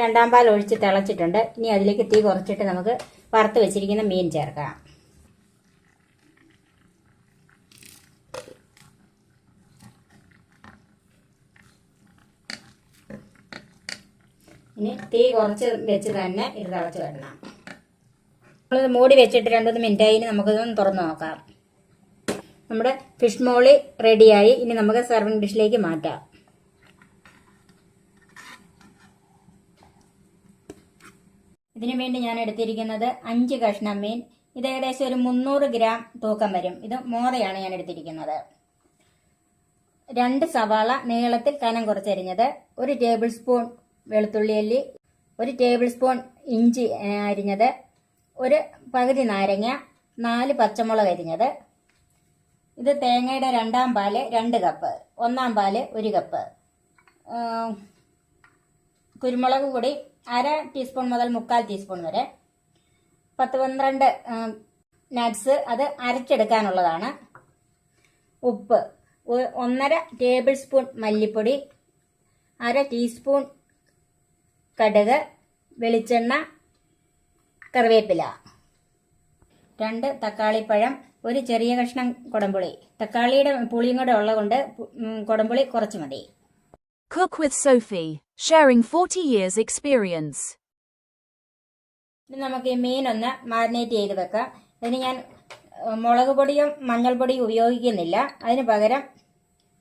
രണ്ടാം പാൽ ഒഴിച്ച് തിളച്ചിട്ടുണ്ട്. ഇനി അതിലേക്ക് തീ കുറച്ചിട്ട് നമുക്ക് വറുത്ത് വെച്ചിരിക്കുന്ന മീൻ ചേർക്കാം. ഇനി തീ കുറച്ച് വെച്ച് തന്നെ ഇത് തിളച്ച് വരണം. നമ്മളിത് മൂടി വെച്ചിട്ട് 2-3 മിനിറ്റായി. ഇനി നമുക്കിതൊന്ന് തുറന്ന് നോക്കാം. നമ്മുടെ ഫിഷ് മോളി റെഡിയായി. ഇനി നമുക്ക് സർവിംഗ് ഡിഷിലേക്ക് മാറ്റാം. ഇതിനു വേണ്ടി ഞാൻ എടുത്തിരിക്കുന്നത് 5 കഷ്ണം മീൻ. ഇത് ഏകദേശം ഒരു 300 ഗ്രാം തൂക്കം വരും. ഇത് മോറയാണ് ഞാൻ എടുത്തിരിക്കുന്നത്. 2 സവാള നീളത്തിൽ കനം കുറച്ചരിഞ്ഞത്, 1 ടേബിൾ സ്പൂൺ വെളുത്തുള്ളി അല്ലി, 1 ടേബിൾ സ്പൂൺ ഇഞ്ചി അരിഞ്ഞത്, 1 പകുതി നാരങ്ങ, 4 പച്ചമുളക് അരിഞ്ഞത്. ഇത് തേങ്ങയുടെ 2-ാം പാല് 2 കപ്പ്, 1-ാം പാല് 1 കപ്പ്, കുരുമുളക് പൊടി 1/2 ടീസ്പൂൺ മുതൽ 1/4 ടീസ്പൂൺ വരെ, 10-12 നട്ട്സ് അത് അരച്ചെടുക്കാനുള്ളതാണ്. ഉപ്പ് 1/2 ടേബിൾ സ്പൂൺ മല്ലിപ്പൊടി, 1/2 ടീസ്പൂൺ കടുക്, വെളിച്ചെണ്ണ, കറിവേപ്പില, 2 തക്കാളിപ്പഴം, 1 ചെറിയ കഷ്ണം കുടംപുളി. തക്കാളിയുടെ പുളിയും കൂടെ ഉള്ളതുകൊണ്ട് കുടംപുളി കുറച്ച് മതി. Cook with Sophie, sharing 40 years experience. ഇനി നമുക്ക് ഈ മീനൊന്ന് മാരിനേറ്റ് ചെയ്ത് വെക്കാം. അതിന് ഞാൻ മുളക് പൊടിയും മഞ്ഞൾപ്പൊടിയും ഉപയോഗിക്കുന്നില്ല. അതിന് പകരം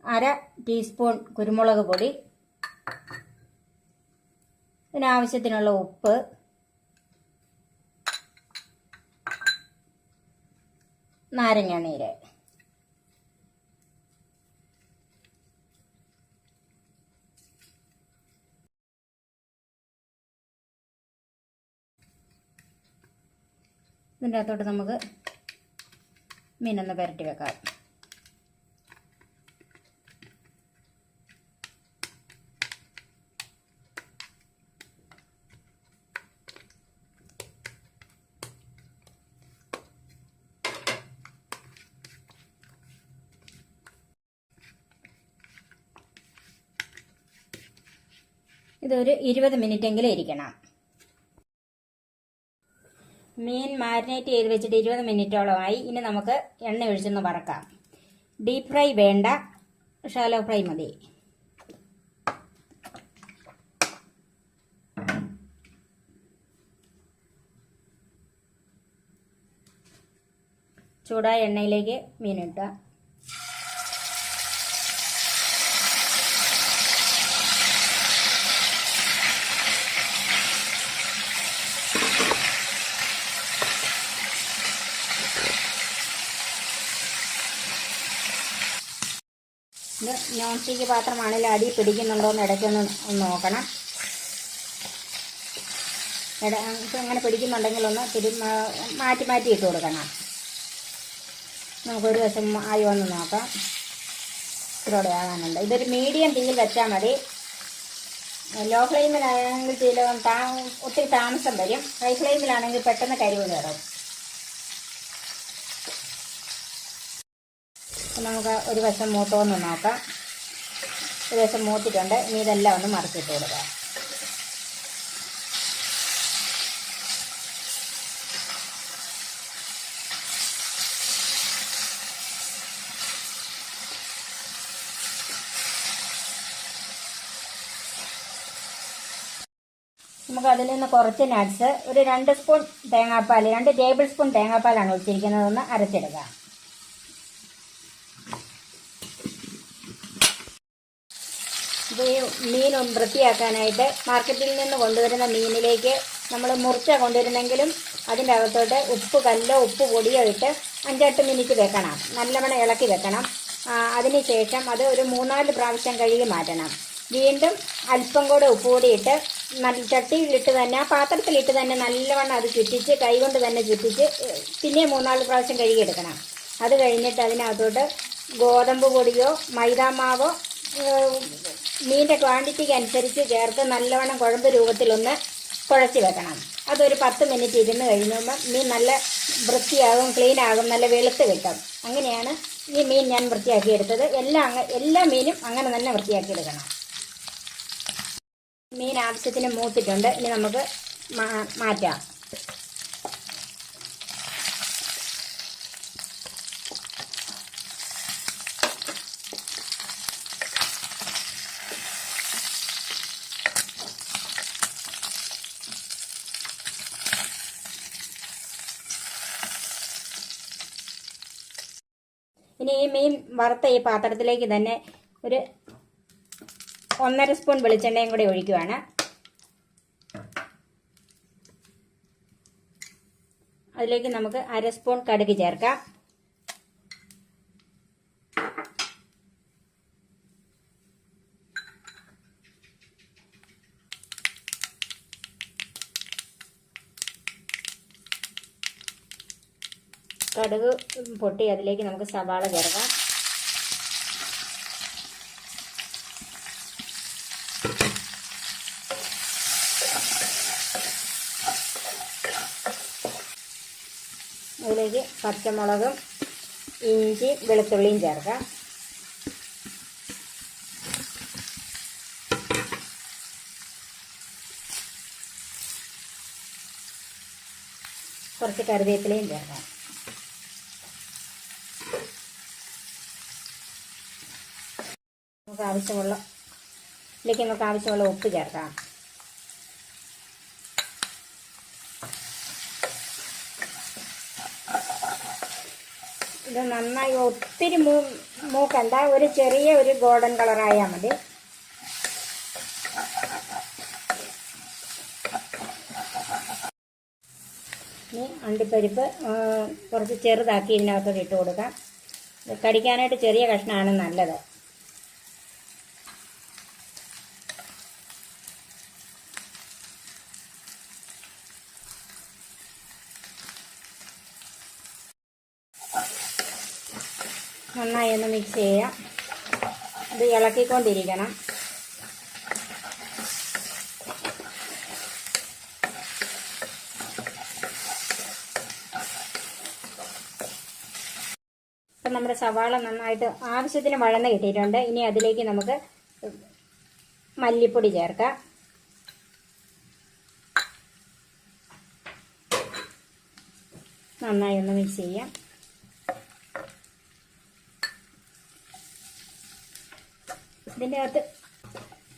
1/2 ടീസ്പൂൺ കുരുമുളക് പൊടി, ഇതിനാവശ്യത്തിനുള്ള ഉപ്പ്, നാരങ്ങ നീര്. ഇതിൻ്റെ അകത്തോട്ട് നമുക്ക് മീനൊന്ന് പുരട്ടി വെക്കാം. ഇതൊരു 20 മിനിറ്റെങ്കിലും ഇരിക്കണം. മീൻ മാരിനേറ്റ് ചെയ്ത് വെച്ചിട്ട് 20 മിനിറ്റോളമായി. ഇനി നമുക്ക് എണ്ണ ഒഴിച്ചൊന്ന് വറക്കാം. ഡീപ് ഫ്രൈ വേണ്ട, ഷാലോ ഫ്രൈ മതി. ചൂടായ എണ്ണയിലേക്ക് മീനിട്ട ഇത് നോൺ സ്റ്റിക്ക് പാത്രമാണെങ്കിൽ അടി പിടിക്കുന്നുണ്ടോ എന്ന് ഇടയ്ക്കൊന്ന് നോക്കണം. അങ്ങനെ പിടിക്കുന്നുണ്ടെങ്കിൽ ഒന്ന് മാറ്റി മാറ്റി ഇട്ട് കൊടുക്കണം. നമുക്കൊരു വശം ആയി വന്ന് നോക്കാം. ഇത്തിരി ആകാനുണ്ട്. ഇതൊരു മീഡിയം തീയിൽ വെച്ചാൽ മതി. ലോ ഫ്ലെയിമിലാണെങ്കിൽ ഒത്തിരി താമസം വരും. ഹൈ ഫ്ലെയിമിലാണെങ്കിൽ പെട്ടെന്ന് കരിവ് കയറും. നമുക്ക് ഒരു വശം മൂത്തോന്ന് നോക്കാം. ഒരു വശം മൂത്തിട്ടുണ്ട്. ഇനി ഇതെല്ലാം ഒന്ന് മറിച്ചിട്ട് കൊടുക്കാം. നമുക്ക് അതിൽ നിന്ന് കുറച്ച് നട്ട്സ്, ഒരു 2 സ്പൂൺ തേങ്ങാപ്പാൽ, 2 ടേബിൾ സ്പൂൺ തേങ്ങാപ്പാലാണ് ഒഴിച്ചിരിക്കുന്നതെന്ന് അരച്ചെടുക്കാം. ഇത് മീൻ വൃത്തിയാക്കാനായിട്ട് മാർക്കറ്റിൽ നിന്ന് കൊണ്ടുവരുന്ന മീനിലേക്ക് നമ്മൾ മുറിച്ച കൊണ്ടുവരുന്നെങ്കിലും അതിൻ്റെ അകത്തോട്ട് ഉപ്പ് പൊടിയോ ഇട്ട് 5-8 മിനിറ്റ് വെക്കണം. നല്ലവണ്ണം ഇളക്കി വെക്കണം. അതിനുശേഷം അത് ഒരു 3-4 പ്രാവശ്യം കഴുകി മാറ്റണം. വീണ്ടും അല്പം കൂടെ ഉപ്പുപൊടി ഇട്ട് ചട്ടിയിലിട്ട് തന്നെ, ആ പാത്രത്തിലിട്ട് തന്നെ നല്ലവണ്ണം അത് ചുറ്റിച്ച്, കൈകൊണ്ട് തന്നെ ചുറ്റിച്ച് പിന്നെ 3-4 പ്രാവശ്യം കഴുകിയെടുക്കണം. അത് കഴിഞ്ഞിട്ട് അതിനകത്തോട്ട് ഗോതമ്പ് പൊടിയോ മൈദാമാവോ മീനിൻ്റെ ക്വാണ്ടിറ്റിക്ക് അനുസരിച്ച് ചേർത്ത് നല്ലവണ്ണം കുഴമ്പ് രൂപത്തിലൊന്ന് കുഴച്ച് വെക്കണം. അതൊരു 10 മിനിറ്റ് ഇരുന്ന് കഴിയുമ്പോൾ മീൻ നല്ല വൃത്തിയാകും, ക്ലീനാകും, നല്ല വെളുത്ത് കിട്ടും. അങ്ങനെയാണ് ഈ മീൻ ഞാൻ വൃത്തിയാക്കിയെടുത്തത്. എല്ലാ മീനും അങ്ങനെ തന്നെ വൃത്തിയാക്കിയെടുക്കണം. മീൻ ആവശ്യത്തിന് മൂത്തിട്ടുണ്ട്. ഇനി നമുക്ക് മാറ്റാം. ഇനി ഈ മീൻ വറുത്ത ഈ പാത്രത്തിലേക്ക് തന്നെ ഒരു 1.5 സ്പൂൺ വെളിച്ചെണ്ണയും കൂടി ഒഴിക്കുവാണ്. അതിലേക്ക് നമുക്ക് 1/2 സ്പൂൺ കടുക് ചേർക്കാം. കടുക് പൊട്ടി അതിലേക്ക് നമുക്ക് സവാള ചേർക്കാം. അതിലേക്ക് പച്ചമുളകും ഇഞ്ചി വെളുത്തുള്ളിയും ചേർക്കാം. കുറച്ച് കറിവേപ്പിലയും ചേർക്കാം. നമുക്ക് ആവശ്യമുള്ള ഉപ്പ് ചേർക്കാം. ഇത് നന്നായി ഒത്തിരി മൂക്കണ്ട, ഒരു ചെറിയ ഒരു ഗോൾഡൻ കളറായാൽ മതി. ഇനി അണ്ടിപ്പരിപ്പ് കുറച്ച് ചെറുതാക്കി ഇതിനകത്തോട്ട് ഇട്ട് കൊടുക്കാം. കടിക്കാനായിട്ട് ചെറിയ കഷ്ണമാണ് നല്ലത്. നന്നായി ഒന്ന് മിക്സ് ചെയ്യാം. ഇത് ഇളക്കിക്കൊണ്ടിരിക്കണം. ഇപ്പം നമ്മുടെ സവാള നന്നായിട്ട് ആവശ്യത്തിന് വഴന്ന് കിട്ടിയിട്ടുണ്ട്. ഇനി അതിലേക്ക് നമുക്ക് മല്ലിപ്പൊടി ചേർക്കാം. നന്നായി ഒന്ന് മിക്സ് ചെയ്യാം. ഇതിൻ്റെ അകത്ത്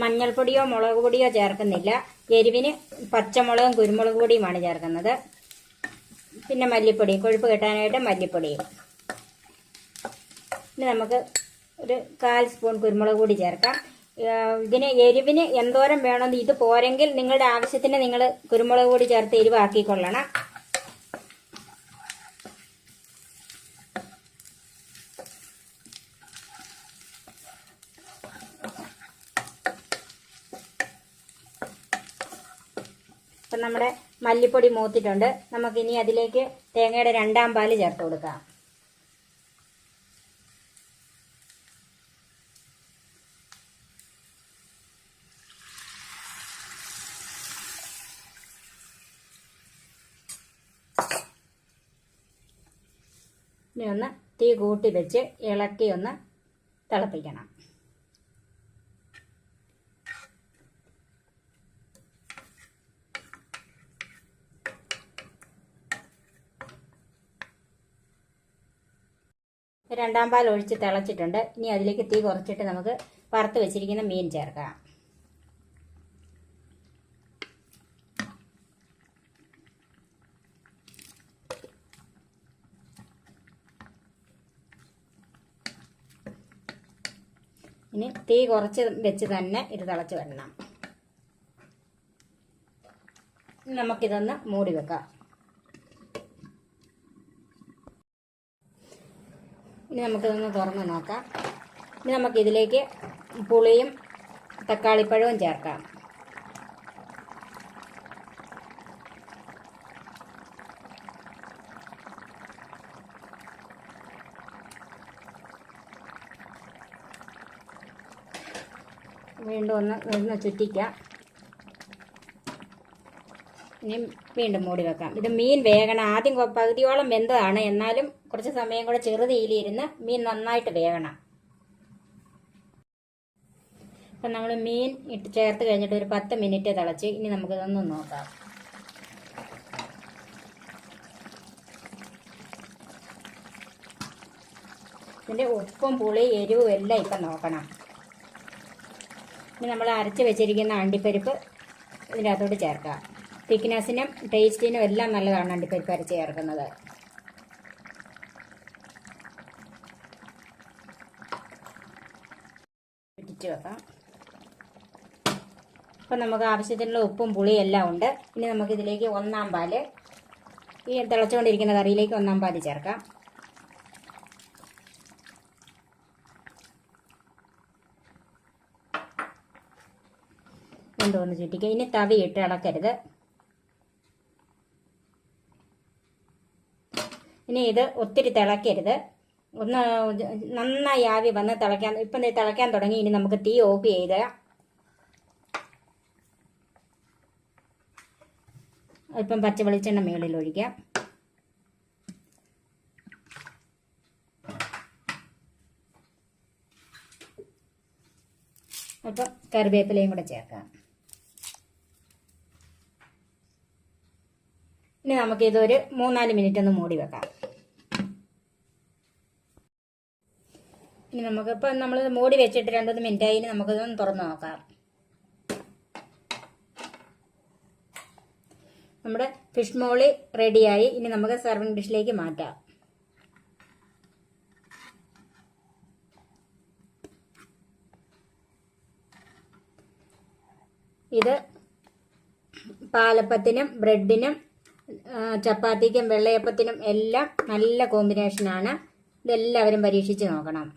മഞ്ഞൾപ്പൊടിയോ മുളക് പൊടിയോ ചേർക്കുന്നില്ല. എരിവിന് പച്ചമുളകും കുരുമുളക് പൊടിയുമാണ് ചേർക്കുന്നത്. പിന്നെ മല്ലിപ്പൊടി, കൊഴുപ്പ് കിട്ടാനായിട്ട് മല്ലിപ്പൊടിയും. ഇനി നമുക്ക് ഒരു 1/4 സ്പൂൺ കുരുമുളക് പൊടി ചേർക്കാം. ഇതിന് എരിവിന് എന്തോരം വേണമെന്ന് ഇത് പോരെങ്കിൽ നിങ്ങളുടെ ആവശ്യത്തിന് നിങ്ങൾ കുരുമുളക് പൊടി ചേർത്ത് എരിവാക്കിക്കൊള്ളണം. അപ്പം നമ്മുടെ മല്ലിപ്പൊടി മൂത്തിട്ടുണ്ട്. നമുക്കിനി അതിലേക്ക് തേങ്ങയുടെ 2ാം പാല് ചേർത്ത് കൊടുക്കാം. ഇനി ഒന്ന് തീ കൂട്ടി വെച്ച് ഇളക്കി ഒന്ന് തിളപ്പിക്കണം. രണ്ടാം പാൽ ഒഴിച്ച് തിളച്ചിട്ടുണ്ട്. ഇനി അതിലേക്ക് തീ കുറച്ചിട്ട് നമുക്ക് വറുത്ത് വെച്ചിരിക്കുന്ന മീൻ ചേർക്കാം. ഇനി തീ കുറച്ച് വെച്ച് തന്നെ ഇത് തിളച്ച് വരണം. നമുക്കിതൊന്ന് മൂടി വെക്കാം. ഇനി നമുക്കിതൊന്ന് തുറന്ന് നോക്കാം. ഇനി നമുക്കിതിലേക്ക് പുളിയും തക്കാളിപ്പഴവും ചേർക്കാം. വീണ്ടും ഒന്ന് ചുറ്റിക്കാം. ഇനി വീണ്ടും മൂടി വെക്കാം. ഇത് മീൻ വേകണം. ആദ്യം പകുതിയോളം വെന്തതാണ്, എന്നാലും കുറച്ച് സമയം കൂടെ ചെറുതീയിലിരുന്ന് മീൻ നന്നായിട്ട് വേകണം. അപ്പം നമ്മൾ മീൻ ചേർത്ത് കഴിഞ്ഞിട്ട് ഒരു 10 മിനിറ്റ് തിളച്ച്. ഇനി നമുക്കിതൊന്ന് നോക്കാം. ഇതിൻ്റെ ഉപ്പും പുളി എരിവും എല്ലാം ഇപ്പം നോക്കണം. ഇനി നമ്മൾ അരച്ച് വെച്ചിരിക്കുന്ന അണ്ടിപ്പരിപ്പ് ഇതിൻ്റെ അകത്തോട്ട് ചേർക്കാം. തിക്നെസ്സിനും ടേസ്റ്റിനും എല്ലാം നല്ലതാണ് അണ്ടിപ്പരിപ്പ് അരച്ച് ചേർക്കുന്നത്. ഇട്ടിട്ട് വെക്കാം. അപ്പം നമുക്ക് ആവശ്യത്തിനുള്ള ഉപ്പും പുളിയും എല്ലാം ഉണ്ട്. ഇനി നമുക്കിതിലേക്ക് 1/4 പാല്, ഈ തിളച്ചുകൊണ്ടിരിക്കുന്ന കറിയിലേക്ക് 1/4 പാല് ചേർക്കാം. എന്തോന്ന് ചുറ്റിക്കുക. ഇനി തവിയിട്ട് ഇളക്കരുത്. ഇനി ഇത് ഒത്തിരി തിളക്കരുത്. ഒന്ന് നന്നായി ആവി വന്ന് തിളയ്ക്കാൻ, ഇപ്പം തിളയ്ക്കാൻ തുടങ്ങി. ഇനി നമുക്ക് തീ ഓഫ് ചെയ്ത് അല്പം പച്ച വെളിച്ചെണ്ണ മുകളിൽ ഒഴിക്കാം. അല്പം കറിവേപ്പിലയും കൂടെ ചേർക്കാം. ഇനി നമുക്കിതൊരു 3-4 മിനിറ്റ് ഒന്ന് മൂടി വെക്കാം. ഇനി നമുക്കിപ്പോൾ നമ്മൾ മൂടി വെച്ചിട്ട് 2-3 മിനിറ്റായി. ഇനി നമുക്കിതൊന്ന് തുറന്ന് നോക്കാം. നമ്മുടെ ഫിഷ് മോളി റെഡിയായി. ഇനി നമുക്ക് സർവിങ് ഡിഷിലേക്ക് മാറ്റാം. ഇത് പാലപ്പത്തിനും ബ്രെഡിനും ചപ്പാത്തിക്കും വെള്ളയപ്പത്തിനും എല്ലാം നല്ല കോമ്പിനേഷനാണ്. ഇതെല്ലാവരും പരീക്ഷിച്ച് നോക്കണം.